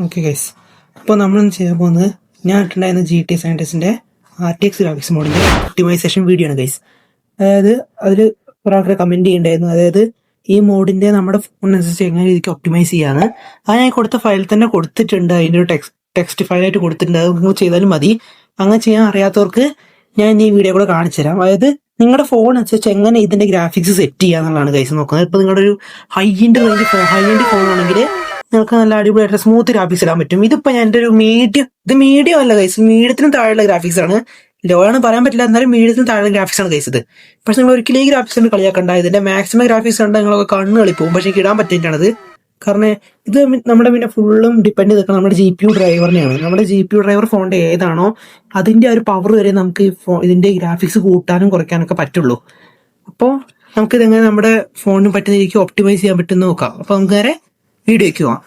Okay guys, അപ്പോൾ നമ്മളിന്ന് ചെയ്യാൻ പോകുന്നത് ഞാൻ ഇട്ടുണ്ടായിരുന്ന GT സയൻറ്റിസ്റ്റിൻ്റെ RTX ഗ്രാഫിക്സ് മോഡിൻ്റെ ഒപ്റ്റിമൈസേഷൻ വീഡിയോ ആണ് ഗൈസ്. അതായത് അതിൽ കുറേ ആൾക്കാർ കമൻറ്റ് ചെയ്യുന്നുണ്ടായിരുന്നു, അതായത് ഈ മോഡിൻ്റെ നമ്മുടെ ഫോണിനനുസരിച്ച് എങ്ങനെ രീതിക്ക് ഒപ്റ്റിമൈസ് ചെയ്യാന്ന്. അത് ഞാൻ കൊടുത്ത ഫയൽ തന്നെ കൊടുത്തിട്ടുണ്ട്, അതിൻ്റെ ഒരു ടെക്സ്റ്റ് ഫയലായിട്ട് കൊടുത്തിട്ടുണ്ട്. അത് നിങ്ങൾ ചെയ്താലും മതി. അങ്ങനെ ചെയ്യാൻ അറിയാത്തവർക്ക് ഞാൻ ഈ വീഡിയോ കൂടെ കാണിച്ചു തരാം. അതായത് നിങ്ങളുടെ ഫോൺ അനുസരിച്ച് എങ്ങനെ ഇതിൻ്റെ ഗ്രാഫിക്സ് സെറ്റ് ചെയ്യുക എന്നുള്ളതാണ് ഗൈസ് നോക്കുന്നത്. ഇപ്പോൾ നിങ്ങളുടെ ഒരു ഹൈ എൻഡ് ഫോൺ ആണെങ്കിൽ നിങ്ങൾക്ക് നല്ല അടിപൊളിയായിട്ട് സ്മൂത്ത് ഗ്രാഫിക്സ് ഇടാൻ പറ്റും. ഇതിപ്പോൾ ഞാൻ എൻ്റെ ഒരു മീഡിയം അല്ല ഗൈസ്, മീഡിയത്തിന് താഴെയുള്ള ഗ്രാഫിക്സ് ആണ്. ലോ ആണ് പറയാൻ പറ്റില്ല, എന്നാലും മീഡിയത്തിന് താഴെ ഗ്രാഫിക്സ് ആണ് ഗൈസ് ഇത്. പക്ഷെ നിങ്ങൾ ഒരിക്കലും ഈ ഗ്രാഫിക്സ് കൊണ്ട് കളിയാക്കണ്ട. ഇതിന്റെ മാക്സിമം ഗ്രാഫിക്സ് കണ്ടാൽ നിങ്ങളൊക്കെ കണ്ണ് കളിപ്പോവും. പക്ഷേ എനിക്ക് ഇടാൻ പറ്റിയിട്ടാണത്. കാരണം ഇത് നമ്മുടെ പിന്നെ ഫുള്ളും ഡിപ്പെൻഡ് ചെയ്ത് നമ്മുടെ GPU ഡ്രൈവറിനെയാണ്. നമ്മുടെ GPU ഡ്രൈവർ ഫോണിന്റെ ഏതാണോ അതിന്റെ ഒരു പവർ വരെ നമുക്ക് ഇതിന്റെ ഗ്രാഫിക്സ് കൂട്ടാനും കുറയ്ക്കാനൊക്കെ പറ്റുള്ളൂ. അപ്പോൾ നമുക്കിതെങ്ങനെ നമ്മുടെ ഫോണിന് പറ്റുന്ന രീതിക്ക് ഒപ്റ്റിമൈസ് ചെയ്യാൻ പറ്റുമെന്ന് നോക്കാം. അപ്പോൾ നമുക്ക് നേരെ വീഡിയോയ്ക്ക് പോവാം.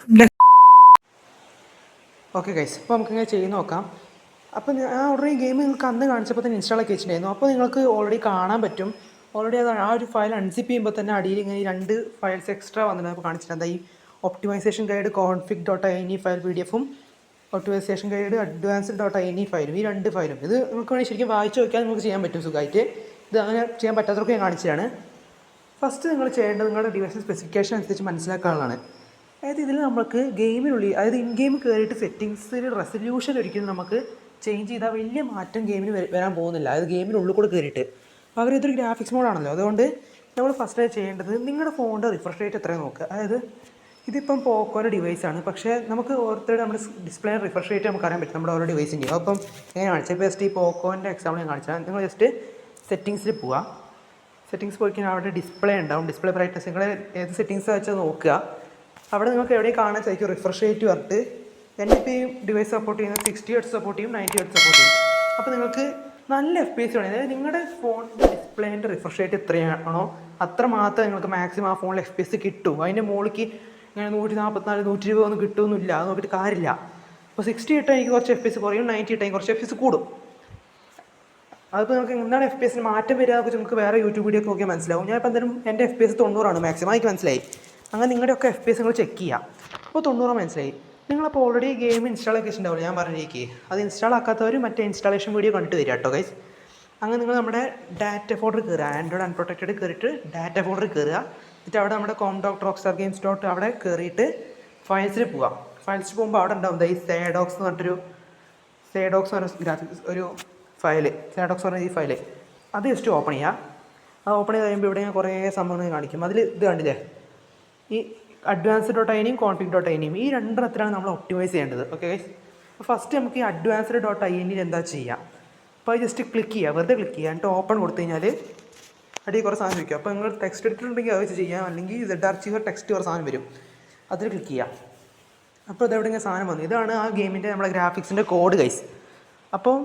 ഓക്കെ ഗൈസ്, അപ്പോൾ നമുക്കിങ്ങനെ ചെയ്ത് നോക്കാം. അപ്പോൾ ഞാൻ ഓൾറെഡി ഗെയിം നിങ്ങൾക്ക് അന്ന് കാണിച്ചപ്പോൾ തന്നെ ഇൻസ്റ്റാൾ ആക്കി വെച്ചിട്ടുണ്ടായിരുന്നു. അപ്പോൾ നിങ്ങൾക്ക് ഓൾറെഡി കാണാൻ പറ്റും. ഓൾറെഡി അത് ആ ഒരു ഫയൽ അൺസിപ്പ് ചെയ്യുമ്പോൾ തന്നെ അടിയിൽ ഇങ്ങനെ 2 ഫയൽസ് എക്സ്ട്രാ വന്നിട്ടുണ്ട്. അപ്പോൾ കാണിച്ചിട്ടുണ്ട് ഈ ഒപ്റ്റിമൈസേഷൻ ഗൈഡ് config.ini ഫയൽ PDF-ഉം ഒപ്റ്റിമൈസേഷൻ ഗൈഡ് advanced.ini ഫയലും, ഈ 2 ഫയലും. ഇത് നിങ്ങൾക്ക് വേണമെങ്കിൽ ശരിക്കും വായിച്ച് നോക്കിയാൽ നിങ്ങൾക്ക് ചെയ്യാൻ പറ്റും സുഖമായിട്ട്. ഇത് അങ്ങനെ ചെയ്യാൻ പറ്റാത്തവർക്ക് ഞാൻ കാണിച്ചതാണ്. ഫസ്റ്റ് നിങ്ങൾ ചെയ്യേണ്ടത് നിങ്ങളുടെ ഡിവൈസ് സ്പെസിഫിക്കേഷൻ അനുസരിച്ച് മനസ്സിലാക്കാനുള്ളതാണ്. അതായത് ഇതിൽ നമുക്ക് ഗെയിമിനുള്ളിൽ, അതായത് ഇൻ ഗെയിം കയറിയിട്ട് സെറ്റിങ്സിൽ റെസൊല്യൂഷൻ ഒരിക്കലും നമുക്ക് ചേഞ്ച് ചെയ്താൽ വലിയ മാറ്റം ഗെയിമിന് വരാൻ പോകുന്നില്ല. അതായത് ഗെയിമിനുള്ളിൽ കൂടെ കയറിയിട്ട്. പകരം ഇതൊരു ഗ്രാഫിക്സ് മോഡാണല്ലോ, അതുകൊണ്ട് നമ്മൾ ഫസ്റ്റ് ചെയ്യേണ്ടത് നിങ്ങളുടെ ഫോണിൻ്റെ റിഫ്രഷ് റേറ്റ് എത്രയും നോക്കുക. അതായത് ഇതിപ്പം പോക്കോയുടെ ഡിവൈസാണ്, പക്ഷേ നമുക്ക് ഓരോരുത്തരുടെ നമ്മുടെ ഡിസ്പ്ലേ റിഫ്രഷ് റേറ്റ് നമുക്ക് അറിയാൻ പറ്റും നമ്മുടെ ഓരോ ഡിവൈസിൻ്റെ. അപ്പം എങ്ങനെ കാണിച്ചാൽ ഇപ്പോൾ ജസ്റ്റ് ഈ പോക്കോൻ്റെ എക്സാമ്പിൾ ഞാൻ കാണിച്ചാൽ നിങ്ങൾ ജസ്റ്റ് സെറ്റിങ്സിൽ പോവുക. സെറ്റിങ്സ് പോയി കഴിഞ്ഞാൽ അവിടെ ഡിസ്പ്ലേ ഉണ്ടാവും, ഡിസ്പ്ലേ ബ്രൈറ്റ്നസ്. നിങ്ങൾ ഏത് സെറ്റിങ്സ് വെച്ചാൽ നോക്കുക. അവിടെ നിങ്ങൾക്ക് എവിടെയും കാണാൻ സാധിക്കും റിഫ്രഷ് റേറ്റ് പറഞ്ഞിട്ട്. എൻ്റെ ഇപ്പോൾ ഈ ഡിവൈസ് സപ്പോർട്ട് ചെയ്യുന്നത് 60 Hz സപ്പോർട്ട് ചെയ്യും, 90 Hz സപ്പോർട്ട് ചെയ്യും. അപ്പോൾ നിങ്ങൾക്ക് നല്ല FPS വേണം. അതായത് നിങ്ങളുടെ ഫോണിൻ്റെ ഡിസ്പ്ലേൻ്റെ റിഫ്രഷ് റേറ്റ് എത്രയാണോ അത്ര മാത്രമേ നിങ്ങൾക്ക് മാക്സിമം ആ ഫോണിൽ FPS കിട്ടും. അതിൻ്റെ മുകളിലേക്ക് ഇങ്ങനെ 144 120 ഒന്നും കിട്ടുമൊന്നുമില്ല. അത് നോക്കിയിട്ട് കാര്യമില്ല. അപ്പോൾ 60 ഇട്ടാൽ എനിക്ക് കുറച്ച് FPS കുറയും, 90 ഇട്ടാൽ കുറച്ച് FPS കൂടും. അതിപ്പോൾ നമുക്ക് എന്താണ് FPS മാറ്റം വരിക എന്നൊക്കെ നമുക്ക് വേറെ യൂട്യൂബ് വീഡിയോ ഒക്കെ നോക്കിയാൽ മനസ്സിലാവും. ഞാൻ ഇപ്പോൾ എന്തായാലും എൻ്റെ FPS 90 മാക്സിമം, എനിക്ക് മനസ്സിലായി. അങ്ങനെ നിങ്ങളുടെയൊക്കെ FPS നിങ്ങൾ ചെക്ക് ചെയ്യുക. അപ്പോൾ 90 മനസ്സിലായി. നിങ്ങളപ്പോൾ ഓൾറെഡി ഗെയിം ഇൻസ്റ്റാൾ ആക്കി വെച്ചിട്ടുണ്ടാവില്ല, ഞാൻ പറഞ്ഞിരിക്കുക. അത് ഇൻസ്റ്റാൾ ആക്കാത്തവർ മറ്റേ ഇൻസ്റ്റാളേഷൻ വീഡിയോ കണ്ടിട്ട് വരിക കേട്ടോ ഗൈസ്. അങ്ങനെ നിങ്ങൾ നമ്മുടെ ഡാറ്റ ഫോൾഡർ കയറുക, ആൻഡ്രോയിഡ് അൺപ്രൊട്ടക്റ്റഡ് കയറിയിട്ട് ഡാറ്റ ഫോൾഡർ കയറുക. എന്നിട്ട് അവിടെ നമ്മുടെ com.rockstargames. അവിടെ കയറിയിട്ട് ഫയൽസിൽ പോവുക. ഫയൽസിൽ പോകുമ്പോൾ അവിടെ ഉണ്ടാവും ഈ സേഡോക്സ് എന്ന് പറഞ്ഞിട്ടൊരു ഗ്രാഫിക്സ് ഒരു ഫയല്, സേഡോക്സ് പറഞ്ഞ ഈ ഫയല്. അത് ജസ്റ്റ് ഓപ്പൺ ചെയ്യുക. അത് ഓപ്പൺ ചെയ്ത് കഴിയുമ്പോൾ ഇവിടെ ഞാൻ കുറേ സംഭവങ്ങൾ കാണിക്കും. അതിൽ ഇത് കണ്ടില്ലേ, ഈ advanced.ini config.ini ഈ രണ്ടെണ്ണത്തിലാണ് നമ്മൾ ഒപ്റ്റിമൈസ് ചെയ്യേണ്ടത്. ഓക്കെ ഗൈസ്, ഫസ്റ്റ് നമുക്ക് ഈ advanced.ini എന്താ ചെയ്യുക. അപ്പോൾ അത് ജസ്റ്റ് ക്ലിക്ക് ചെയ്യുക, വെറുതെ ക്ലിക്ക് ചെയ്യുക. എന്നിട്ട് ഓപ്പൺ കൊടുത്തു കഴിഞ്ഞാൽ അടിയിൽ കുറേ സാധനം വയ്ക്കുക. അപ്പോൾ നിങ്ങൾ ടെക്സ്റ്റ് എടുത്തിട്ടുണ്ടെങ്കിൽ അത് വെച്ച് ചെയ്യാം, അല്ലെങ്കിൽ ZArchiver ടെക്സ്റ്റ് കുറേ സാധനം വരും, അതിൽ ക്ലിക്ക് ചെയ്യുക. അപ്പോൾ ഇതെവിടെ ഇങ്ങനെ സാധനം വന്നു. ഇതാണ് ആ ഗെയിമിൻ്റെ നമ്മുടെ ഗ്രാഫിക്സിൻ്റെ കോഡ് ഗൈസ്. അപ്പോൾ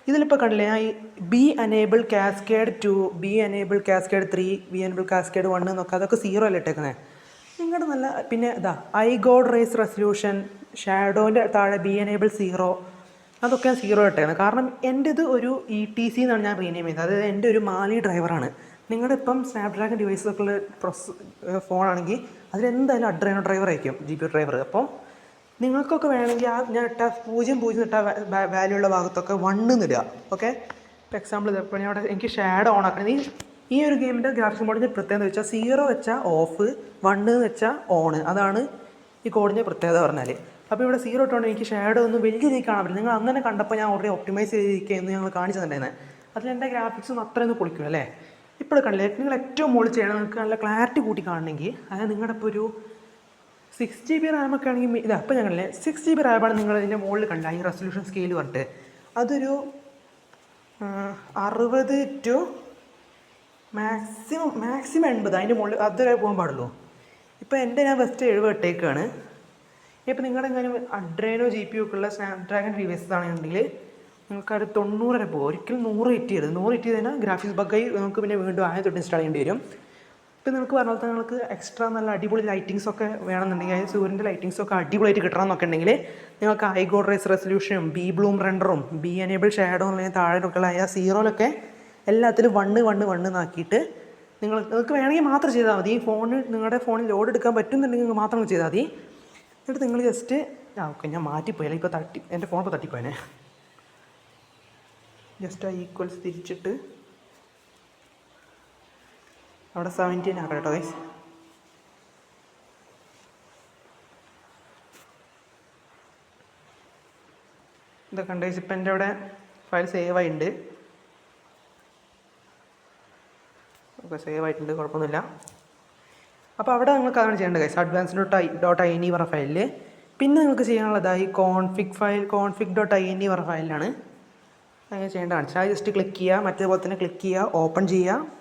ഇതിലിപ്പോൾ കണ്ടില്ലേ, ഞാൻ ഈ B enable cascade 2, B enable cascade 3, B enable cascade 1 എന്നൊക്കെ അതൊക്കെ 0 അല്ലേ ഇട്ടേക്കുന്നത്. നിങ്ങളുടെ നല്ല പിന്നെ ഇതാ ഐഗോഡ് റേസ് റെസൊല്യൂഷൻ, ഷാഡോൻ്റെ താഴെ ബി എനേബിൾ 0, അതൊക്കെ ഞാൻ 0 ഇട്ടേക്കുന്നത്. കാരണം എൻ്റെത് ഒരു ETC എന്നാണ് ഞാൻ റീനെയിം ചെയ്തത്. അതായത് എൻ്റെ ഒരു മാലി ഡ്രൈവറാണ്. നിങ്ങളുടെ ഇപ്പം സ്നാപ്ഡ്രാഗൺ ഡിവൈസൊക്കെ ഉള്ള ഫോണാണെങ്കിൽ അതിലെന്തായാലും അഡ്രൈനോ ഡ്രൈവർ ആയിരിക്കും, GPU ഡ്രൈവർ. അപ്പോൾ നിങ്ങൾക്കൊക്കെ വേണമെങ്കിൽ ആ ഞാൻ ഇട്ട 0 ഇട്ട വാല്യൂ ഉള്ള ഭാഗത്തൊക്കെ 1 ഇടുക. ഓക്കെ, ഇപ്പോൾ എക്സാമ്പിൾ ഇപ്പോൾ ഞാൻ അവിടെ എനിക്ക് ഷാഡോ ഓൺ ആക്കണം. ഈ ഒരു ഗെയിമിൻ്റെ ഗ്രാഫിക്സ് മോഡിൻ്റെ പ്രത്യേകത വെച്ചാൽ 0 വെച്ചാൽ ഓഫ്, 1 വെച്ചാൽ ഓൺ. അതാണ് ഈ കോഡിൻ്റെ പ്രത്യേകത പറഞ്ഞാൽ. അപ്പോൾ ഇവിടെ 0 ഇട്ടുകൊണ്ട് എനിക്ക് ഷാഡോ ഒന്നും വലിയ രീതിയിൽ കാണാൻ പറ്റില്ല. നിങ്ങൾ അങ്ങനെ കണ്ടപ്പോൾ ഞാൻ ഓൾറെഡി ഒപ്റ്റിമൈസ് ചെയ്തിരിക്കുകയെന്ന് ഞങ്ങൾ കാണിച്ചു തന്നിരുന്നത്. അതിലെൻ്റെ ഗ്രാഫിക്സ് ഒന്നും അത്രയൊന്നും പൊളിക്കും അല്ലേ. ഇപ്പോൾ കണ്ടില്ലേ, നിങ്ങൾ ഏറ്റവും മുകളിൽ ചെയ്യണം, നിങ്ങൾക്ക് നല്ല ക്ലാരിറ്റി കൂട്ടി കാണണമെങ്കിൽ. അതായത് നിങ്ങളുടെ ഇപ്പോൾ ഒരു 6 GB റാമൊക്കെ ആണെങ്കിൽ ഇതാ ഇപ്പോൾ ഞങ്ങളില്ലേ 6 GB റാമാണ് നിങ്ങൾ ഇതിൻ്റെ മുകളിൽ കണ്ട ഈ റെസൊല്യൂഷൻ സ്കെയിൽ പറഞ്ഞിട്ട് അതൊരു 60 to മാക്സിമം 80, അതിൻ്റെ മുകളിൽ അതുവരെ പോകാൻ പാടുള്ളൂ. ഇപ്പോൾ എൻ്റെ ഞാൻ ഫസ്റ്റ് 70 ഇട്ടേക്കാണ്. ഇപ്പോൾ നിങ്ങളുടെ എങ്ങനെയും അഡ്രൈനോ GPU ഒക്കെ ഉള്ള സ്നാപ്ഡ്രാഗൺ ഡിവൈസസ് ആണെന്നുണ്ടെങ്കിൽ നിങ്ങൾക്ക് അത് 90 വരെ പോകും. ഒരിക്കലും 100 ഹിറ്റ് ചെയ്യരുത്. 100 ഹിറ്റ് ചെയ്ത് കഴിഞ്ഞാൽ ഗ്രാഫിക്സ് ബഗ്ഗായി നമുക്ക് പിന്നെ വീണ്ടും ആദ്യം തൊട്ട് ഇൻസ്റ്റാൾ ചെയ്യേണ്ടി വരും. ഇപ്പോൾ നിങ്ങൾക്ക് പറഞ്ഞ പോലെ നിങ്ങൾക്ക് എക്സ്ട്രാ നല്ല അടിപൊളി ലൈറ്റിങ്സ് ഒക്കെ വേണമെന്നുണ്ടെങ്കിൽ, അതായത് സൂര്യൻ്റെ ലൈറ്റിങ്സൊക്കെ അടിപൊളിയായിട്ട് കിട്ടണമെന്നൊക്കെ ഉണ്ടെങ്കിൽ നിങ്ങൾക്ക് ഐഗോഡ് റേസ് റെസൊല്യൂഷനും ബി ബ്ലൂം റെൻഡറും ബി എനേബിൾ ഷാഡോ അല്ലെങ്കിൽ താഴെയൊക്കെയുള്ള 0 എല്ലാത്തിലും 1 എന്നാക്കിയിട്ട് നിങ്ങൾക്ക് വേണമെങ്കിൽ മാത്രം ചെയ്താൽ മതി. നിങ്ങളുടെ ഫോണിൽ ലോഡ് എടുക്കാൻ പറ്റുന്നുണ്ടെങ്കിൽ മാത്രം ചെയ്താൽ മതി. എന്നിട്ട് നിങ്ങൾ ജസ്റ്റ് ഓക്കെ, ഞാൻ മാറ്റിപ്പോയാലേ ഇപ്പോൾ എൻ്റെ ഫോൺ ഇപ്പോൾ തട്ടിപ്പോയനെ. ജസ്റ്റ് ആ ഈക്വൽസ് തിരിച്ചിട്ട് അവിടെ 17 ആക്കാം കേട്ടോ ഗൈസ്. ഇതൊക്കെ ഉണ്ട് ഗൈസ്. ഇപ്പം എൻ്റെ അവിടെ ഫയൽ സേവ് ആയിട്ടുണ്ട്. ഓക്കെ, സേവ് ആയിട്ടുണ്ട്, കുഴപ്പമൊന്നുമില്ല. അപ്പോൾ അവിടെ നിങ്ങൾക്ക് അതാണ് ചെയ്യേണ്ടത് ഗൈസ്, advanced.ini പറഞ്ഞ ഫയലിൽ. പിന്നെ നിങ്ങൾക്ക് ചെയ്യാനുള്ളതായി config.ini പറഞ്ഞ ഫയലിലാണ് അങ്ങനെ ചെയ്യേണ്ടതാണ്. അത് ജസ്റ്റ് ക്ലിക്ക് ചെയ്യുക, മറ്റേപോലെ തന്നെ ക്ലിക്ക് ചെയ്യുക, ഓപ്പൺ ചെയ്യുക.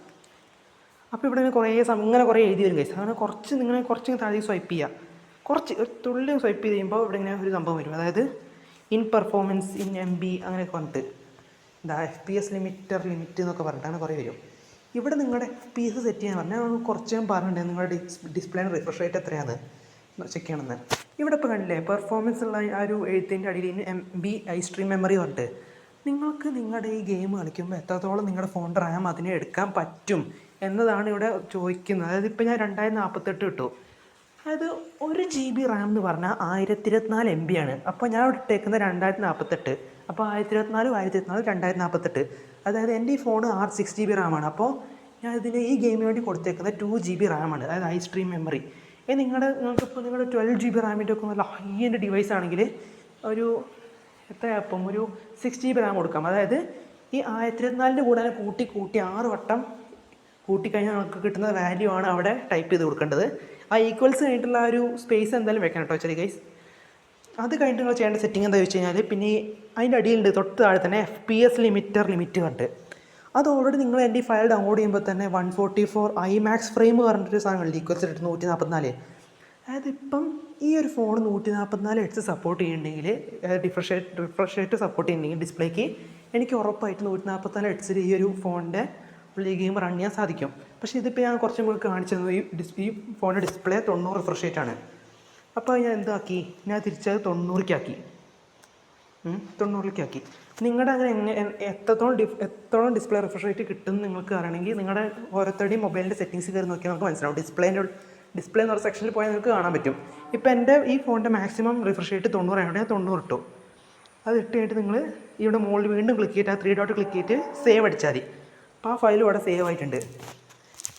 അപ്പോൾ ഇവിടെ ഇങ്ങനെ കുറേ എഴുതി വരും ഗൈസ്. അങ്ങനെ കുറച്ച് താഴെ സ്വൈപ്പ് ചെയ്യുക, കുറച്ച് ഒരു തുള്ളി സ്വൈപ്പ് ചെയ്ത് കഴിയുമ്പോൾ ഇവിടെ ഇങ്ങനെ ഒരു സംഭവം വരും. അതായത് ഇൻ പെർഫോമൻസ്, ഇൻ MB അങ്ങനെയൊക്കെ പറഞ്ഞിട്ട് FPS ലിമിറ്റ് എന്നൊക്കെ പറഞ്ഞിട്ട് അങ്ങനെ കുറേ വരും. ഇവിടെ നിങ്ങളുടെ FPS സെറ്റ് ചെയ്യാൻ പറഞ്ഞാൽ കുറച്ച് ഞാൻ പറഞ്ഞിട്ടുണ്ടെങ്കിൽ നിങ്ങളുടെ ഡിസ്പ്ലേയുടെ റിഫ്രഷ് റേറ്റ് എത്രയാണ് ചെക്ക് ചെയ്യണമെന്ന്. ഇവിടെ ഇപ്പോൾ കണ്ടില്ലേ പെർഫോമൻസ് ഉള്ള ആ ഒരു എഴുത്തിൻ്റെ അടിയിൽ MB iStream മെമ്മറി പറഞ്ഞിട്ട് നിങ്ങൾക്ക് നിങ്ങളുടെ ഈ ഗെയിം കളിക്കുമ്പോൾ എത്രത്തോളം നിങ്ങളുടെ ഫോണിൻ്റെ റാം അതിനെ എടുക്കാൻ പറ്റും എന്നതാണ് ഇവിടെ ചോദിക്കുന്നത്. അതായത് ഇപ്പോൾ ഞാൻ 2048 ഇട്ടു, അതായത് 1 GB റാം എന്ന് പറഞ്ഞാൽ 1024 MB ആണ്. അപ്പോൾ ഞാൻ ഇവിടെ ഇട്ടേക്കുന്നത് 2048. അപ്പോൾ 1024 2048, അതായത് എൻ്റെ ഈ ഫോൺ 6GB റാമാണ്. അപ്പോൾ ഞാൻ ഈ ഗെയിമിന് വേണ്ടി കൊടുത്തേക്കുന്നത് 2 GB റാമാണ്, അതായത് iStream മെമ്മറി. നിങ്ങൾക്കിപ്പോൾ നിങ്ങളുടെ 12 GB റാമിൻ്റെ ഒക്കെ നല്ല ഹൈ എൻഡ് ഡിവൈസ് ആണെങ്കിൽ ഒരു എത്രയപ്പം ഒരു 6 GB റാം കൊടുക്കാം. അതായത് ഈ 1024 കൂടെ കൂട്ടി 6 വട്ടം കൂട്ടിക്കഴിഞ്ഞാൽ നമുക്ക് കിട്ടുന്ന വാല്യൂ ആണ് അവിടെ ടൈപ്പ് ചെയ്ത് കൊടുക്കേണ്ടത്. ആ ഈക്വൽസ് കഴിഞ്ഞിട്ടുള്ള ആ ഒരു സ്പേസ് എന്തായാലും വെക്കണം കേട്ടോ ചെറിയ ഗൈസ്. അത് കഴിഞ്ഞിട്ട് നിങ്ങൾ ചെയ്യേണ്ട സെറ്റിംഗ് എന്താ വെച്ച് കഴിഞ്ഞാൽ, പിന്നെ അതിൻ്റെ അടിയിലുണ്ട് തൊട്ട് താഴെ തന്നെ FPS ലിമിറ്റ് കണ്ട്. അത് ഓൾറെഡി നിങ്ങൾ എൻ്റെ ഈ ഫയൽ ഡൗൺലോഡ് ചെയ്യുമ്പോൾ തന്നെ 144 IMAX ഫ്രെയിം പറഞ്ഞിട്ടൊരു സാധനമുണ്ട്, ഈക്വൽസ് ഇട്ട് 144. അതായത് ഇപ്പം ഈ ഒരു ഫോൺ 144 Hz സപ്പോർട്ട് ചെയ്യുന്നുണ്ടെങ്കിൽ, റിഫ്രഷ് റേറ്റ് സപ്പോർട്ട് ചെയ്യുന്നുണ്ടെങ്കിൽ ഡിസ്പ്ലേക്ക് എനിക്ക് ഉറപ്പായിട്ട് 144 Hz ഈ ഒരു ഫോണിൻ്റെ ഈ ഗെയിം റൺ ചെയ്യാൻ സാധിക്കും. പക്ഷേ ഇതിപ്പോൾ ഞാൻ കുറച്ചും കൂടി കാണിച്ചു തന്നു, ഈ ഫോണിൻ്റെ ഡിസ്പ്ലേ 90 റിഫ്രഷ് റേറ്റ് ആണ്. അപ്പോൾ ഞാൻ എന്താക്കി, ഞാൻ തിരിച്ചത് 90-ക്കാക്കി. 90-ക്കാക്കി. നിങ്ങളുടെ അങ്ങനെ എത്രത്തോളം ഡിസ്പ്ലേ റിഫ്രഷ് റേറ്റ് കിട്ടുമെന്ന് നിങ്ങൾക്ക് അറിയണമെങ്കിൽ നിങ്ങളുടെ ഓരോരുത്തരുടെയും മൊബൈലിൻ്റെ സെറ്റിങ്സ് കയറി നോക്കിയാൽ നമുക്ക് മനസ്സിലാവും. ഡിസ്പ്ലേ എന്ന് പറഞ്ഞ സെക്ഷനിൽ പോയാൽ നിങ്ങൾക്ക് കാണാൻ പറ്റും. ഇപ്പോൾ എൻ്റെ ഈ ഫോണിൻ്റെ മാക്സിമം റിഫ്രഷ് റേറ്റ് 90 ആയതുകൊണ്ട് ഞാൻ 90 ഇട്ടു. അത് ഇട്ട് കഴിഞ്ഞിട്ട് നിങ്ങൾ ഇവിടെ മുകളിൽ വീണ്ടും ക്ലിക്ക് ചെയ്തിട്ട് ആ 3 ഡോട്ട് ക്ലിക്ക് ചെയ്തിട്ട് സേവ് അടിച്ചാൽ മതി. അപ്പോൾ ആ ഫയലും അവിടെ സേവ് ആയിട്ടുണ്ട്.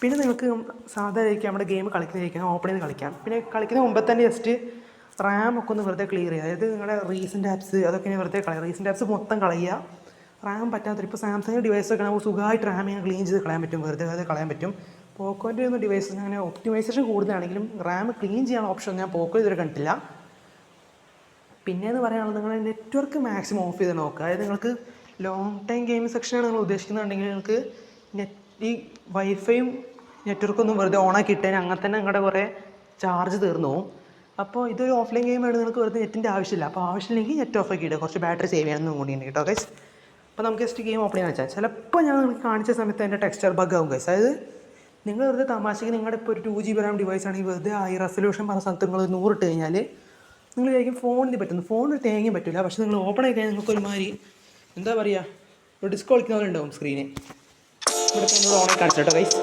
പിന്നെ നിങ്ങൾക്ക് സാധാരണ നമ്മുടെ ഗെയിം കളിക്കുന്നതിരിക്കാം, ഓപ്പൺ ചെയ്ത് കളിക്കാം. പിന്നെ കളിക്കുന്ന മുമ്പ് തന്നെ ജസ്റ്റ് റാം ഒക്കെ ഒന്ന് വെറുതെ ക്ലിയർ ചെയ്യുക. അതായത് നിങ്ങളുടെ റീസെൻ്റ് ആപ്സ് അതൊക്കെ വെറുതെ കളയുക. റീസെൻ്റ് ആപ്സ് മൊത്തം കളയുക. റാം പറ്റാത്ത ഇപ്പോൾ സാംസങ് ഡിവൈസൊക്കെ നമുക്ക് സുഖമായിട്ട് റാം ഇങ്ങനെ ക്ലീൻ ചെയ്ത് കളയാൻ പറ്റും, വെറുതെ കളയാൻ പറ്റും. പോക്കോൻ്റെ ഒന്നും ഡിവൈസസ് അങ്ങനെ ഒപ്റ്റിമൈസേഷൻ കൂടുതലാണെങ്കിലും റാം ക്ലീൻ ചെയ്യാൻ ഓപ്ഷൻ ഞാൻ പോക്കോ ഇതുവരെ കണ്ടിട്ടില്ല. പിന്നെയെന്ന് പറയാനുള്ളത് നിങ്ങളുടെ നെറ്റ്വർക്ക് മാക്സിമം ഓഫ് ചെയ്ത് നോക്കുക. അതായത് നിങ്ങൾക്ക് ലോങ് ടൈം ഗെയിം സെക്ഷനാണ് നിങ്ങൾ ഉദ്ദേശിക്കുന്നുണ്ടെങ്കിൽ നിങ്ങൾക്ക് ഈ വൈഫൈയും നെറ്റ്വർക്കൊന്നും വെറുതെ ഓണാക്കി ഇട്ടതിന് അങ്ങനെ തന്നെ നിങ്ങളുടെ കുറേ ചാർജ് തീർന്നു പോകും. അപ്പോൾ ഇതൊരു ഓഫ്ലൈൻ ഗെയിമാണ്, നിങ്ങൾക്ക് വെറുതെ നെറ്റിൻ്റെ ആവശ്യമില്ല. അപ്പോൾ ആവശ്യമില്ലെങ്കിൽ നെറ്റ് ഓഫ് ആക്കി ഇടുക, കുറച്ച് ബാറ്ററി സേവ് ചെയ്യണമെന്നും കൂടിയുണ്ട് കേട്ടോ ഗൈസ്. അപ്പോൾ നമുക്ക് ജസ്റ്റ് ഗെയിം ഓപ്പൺ ചെയ്യാൻ വെച്ചാൽ ചിലപ്പോൾ ഞാൻ നിങ്ങൾക്ക് കാണിച്ച സമയത്ത് എൻ്റെ ടെക്സ്ചർ ബഗ് ആവും ഗൈസ്. അതായത് നിങ്ങൾ വെറുതെ തമാശയ്ക്ക് നിങ്ങളുടെ ഇപ്പോൾ ഒരു 2 GB റാം ഡിവൈസ് ആണെങ്കിൽ വെറുതെ ഹൈ റെസൊല്യൂഷൻ പറഞ്ഞ സ്ഥലത്ത് നിങ്ങൾ 100 ഇട്ട് കഴിഞ്ഞാൽ നിങ്ങൾ വിചാരിക്കും ഫോണിൽ പറ്റുന്നു, ഫോണിൽ തേങ്ങയും പറ്റില്ല. പക്ഷേ നിങ്ങൾ ഓപ്പൺ ആയി കഴിഞ്ഞാൽ നിങ്ങൾക്ക് ഒരുമാതിരി എന്താ പറയുക, ഒരു ഡിസ്ക് കളിക്കുന്ന പോലെ ഉണ്ടാവും സ്ക്രീന്. ഇവിടെ നമ്മൾ ഓണായി കാണിച്ചു കേട്ടോ ഗൈസ്.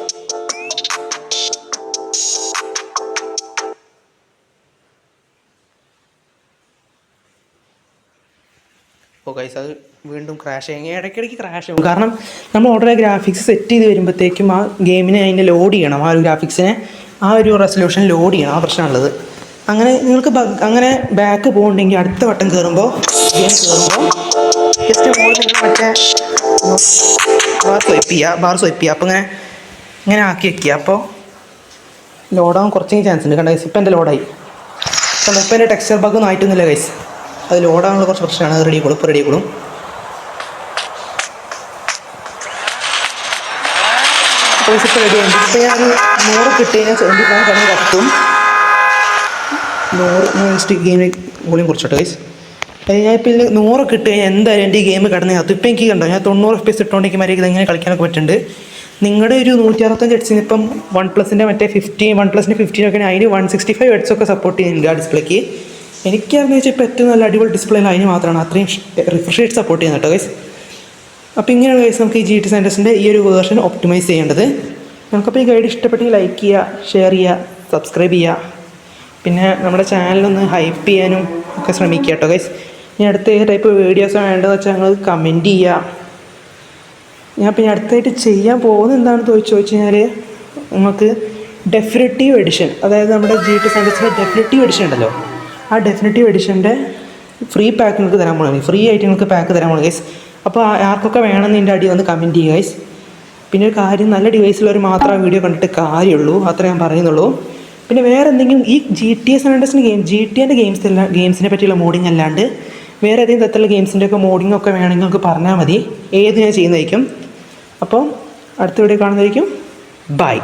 അപ്പോൾ ഗൈസ് അത് വീണ്ടും ക്രാഷ് ചെയ്യും, ഇടയ്ക്കിടയ്ക്ക് ക്രാഷ് ചെയ്യും. കാരണം നമ്മൾ ഓൾറെഡി ഗ്രാഫിക്സ് സെറ്റ് ചെയ്ത് വരുമ്പോഴത്തേക്കും ആ ഗെയിമിനെ അതിൻ്റെ ലോഡ് ചെയ്യണം, ആ ഒരു ഗ്രാഫിക്സിനെ ആ ഒരു റെസൊല്യൂഷൻ ലോഡ് ചെയ്യണം. ആ പ്രശ്നമുള്ളത്. അങ്ങനെ നിങ്ങൾക്ക് അങ്ങനെ ബാക്ക് പോകുന്നുണ്ടെങ്കിൽ അടുത്ത വട്ടം കയറുമ്പോൾ ഗെയിം ജസ്റ്റ് മുകളിൽ നിങ്ങൾ മറ്റേ ബാർ സ്വൈപ്പ് ചെയ്യുക. അപ്പോൾ ഇങ്ങനെ ആക്കി വയ്ക്കുക. അപ്പോൾ ലോഡാകാൻ കുറച്ചെങ്കിലും ചാൻസ് ഉണ്ട്. കണ്ട ഗൈസ് ഇപ്പം എൻ്റെ ലോഡായി. അപ്പോൾ ഇപ്പം എൻ്റെ ടെക്സ്ചർ ബഗ് ഒന്നും ആയിട്ടൊന്നുമില്ല ഗൈസ്. അത് ലോഡാകാനുള്ള കുറച്ച് പ്രശ്നമാണ്. അത് റെഡി ആയിക്കോളും. അപ്പോൾ ഇപ്പോൾ റെഡി ആയിട്ട് ഇപ്പോൾ ഞാൻ 100 കിട്ടിയതിന് 75 കിടന്ന് കത്തും. 100 ഗെയിമിൽ വോളിയം കുറച്ചോട്ടെ ഗൈസ്. ഞാൻ ഇപ്പോൾ 100 കിട്ടി കഴിഞ്ഞാൽ എന്തായാലും എൻ്റെ ഈ ഗെയിം കിടന്ന് കത്തും. ഇപ്പോൾ എനിക്ക് കണ്ടോ ഞാൻ 90 FPS ഇട്ടുകൊണ്ടെങ്കിൽ മര്യാദ ഇതെങ്ങനെ കളിക്കാനൊക്കെ പറ്റുന്നുണ്ട്. നിങ്ങളുടെ ഒരു 165 Hz ഇപ്പം OnePlusൻ്റെ മറ്റേ 15 ഒക്കെ അതിന് 165 Hz ഒക്കെ സപ്പോർട്ട് ചെയ്യുന്നുണ്ട് ആ ഡിസ്പ്ലേക്ക്. എനിക്കാണെന്ന് വെച്ചാൽ ഇപ്പോൾ ഏറ്റവും നല്ല അടിപൊളി ഡിസ്പ്ലേ അതിന് മാത്രമാണ് അത്രയും റിഫ്രഷ് റേറ്റ് സപ്പോർട്ട് ചെയ്യുന്നത് കേട്ടോ ഗൈസ്. അപ്പോൾ ഇങ്ങനെയാണ് ഗൈസ് നമുക്ക് ഈ GT Sandiskൻ്റെ ഈ ഒരു വേർഷൻ ഒപ്റ്റിമൈസ് ചെയ്യേണ്ടത്. നമുക്കപ്പോൾ ഈ ഗൈഡ് ഇഷ്ടപ്പെട്ടെങ്കിൽ ലൈക്ക് ചെയ്യുക, ഷെയർ ചെയ്യുക, സബ്സ്ക്രൈബ് ചെയ്യുക. പിന്നെ നമ്മുടെ ചാനലൊന്ന് ഹൈപ്പ് ചെയ്യാനും ഒക്കെ ശ്രമിക്കുക കേട്ടോ ഗൈസ്. ഇനി അടുത്ത ഏത് ടൈപ്പ് വീഡിയോസ് വേണ്ടതെന്ന് വെച്ചാൽ നിങ്ങൾ കമൻറ്റ് ചെയ്യുക. ഞാൻ പിന്നെ അടുത്തായിട്ട് ചെയ്യാൻ പോകുന്നത് എന്താണെന്ന് ചോദിച്ചു കഴിഞ്ഞാൽ നമുക്ക് ഡെഫിനിറ്റീവ് എഡിഷൻ, അതായത് നമ്മുടെ GTA San Andreasന്റെ ഡെഫിനിറ്റീവ് എഡിഷൻ ഉണ്ടല്ലോ, ആ ഡെഫിനിറ്റീവ് എഡിഷൻ്റെ ഫ്രീ പാക്ക് നിങ്ങൾക്ക് തരാൻ പോകുന്നത്, ഫ്രീ ആയിട്ട് നിങ്ങൾക്ക് പാക്ക് തരാൻ പോകുന്നത് ഗൈസ്. അപ്പോൾ ആർക്കൊക്കെ വേണമെന്ന് എൻ്റെ അടി വന്ന് കമൻറ്റ് ചെയ്യുക ഗൈസ്. പിന്നെ ഒരു കാര്യം, നല്ല ഡിവൈസിലുള്ളവർ മാത്രം ആ വീഡിയോ കണ്ടിട്ട് കാര്യമുള്ളൂ, അത്ര ഞാൻ പറയുന്നുള്ളൂ. പിന്നെ വേറെ എന്തെങ്കിലും ഈ GTA San Andreasന്റെ GTAൻ്റെ ഗെയിംസിനെ പറ്റിയുള്ള മോഡിങ് അല്ലാണ്ട് വേറെ ഏതെങ്കിലും തരത്തിലുള്ള ഗെയിംസിൻ്റെ ഒക്കെ മോഡിങ് ഒക്കെ വേണമെങ്കിൽ നിങ്ങൾക്ക് പറഞ്ഞാൽ മതി, ഏത് ഞാൻ ചെയ്യുന്നതായിരിക്കും. അപ്പോൾ അടുത്ത വീഡിയോ കാണുന്നതായിരിക്കും. ബൈ.